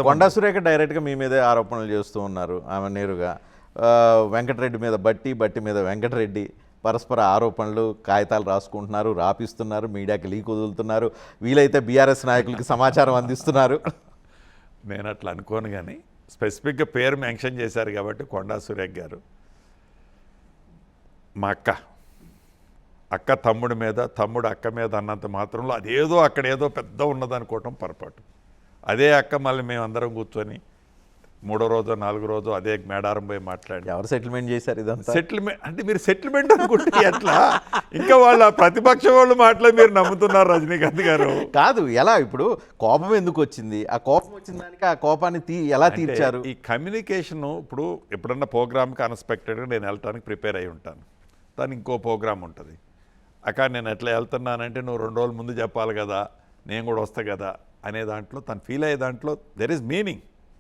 కొండా సురేఖ డైరెక్ట్గా మీ మీదే ఆరోపణలు చేస్తూ ఉన్నారు ఆమె నేరుగా. వెంకటరెడ్డి మీద బట్టి మీద వెంకటరెడ్డి పరస్పర ఆరోపణలు, కాగితాలు రాసుకుంటున్నారు, రాపిస్తున్నారు, మీడియాకి లీక్ వదులుతున్నారు, వీలైతే బీఆర్ఎస్ నాయకులకి సమాచారం అందిస్తున్నారు. నేను అట్లా అనుకోను, కానీ స్పెసిఫిక్గా పేరు మెన్షన్ చేశారు కాబట్టి కొండా సురేఖ గారు మా అక్క తమ్ముడి మీద, తమ్ముడు అక్క మీద అన్నంత మాత్రంలో అదేదో అక్కడేదో పెద్ద ఉన్నదనుకోవటం పొరపాటు. అదే అక్క మళ్ళీ మేమందరం కూర్చొని 3వ రోజు 4వ రోజు అదే మేడారం పోయి మాట్లాడి ఎవరు సెటిల్మెంట్ చేశారు ఇదంతా? సెటిల్మెంట్ అంటే మీరు సెటిల్మెంట్ అనుకుంటే ఎట్లా? ఇంకా వాళ్ళ ప్రతిపక్ష వాళ్ళు మాటలు మీరు నమ్ముతున్నారు రజనీకాంత్ గారు. కాదు, ఎలా ఇప్పుడు కోపం ఎందుకు వచ్చింది? ఆ కోపం వచ్చిన దానికి ఆ కోపాన్ని ఎలా తీర్చారు? ఈ కమ్యూనికేషను ఇప్పుడు ఎప్పుడన్నా ప్రోగ్రామ్కి అన్ఎక్స్పెక్టెడ్గా నేను వెళ్ళటానికి ప్రిపేర్ అయి ఉంటాను, దాని ఇంకో ప్రోగ్రామ్ ఉంటుంది. అక్క నేను ఎట్లా వెళ్తున్నానంటే నువ్వు 2 రోజుల ముందు చెప్పాలి కదా, నేను కూడా వస్తా కదా అనే దాంట్లో తను ఫీల్ అయ్యే దాంట్లో దెర్ ఈజ్ మీనింగ్.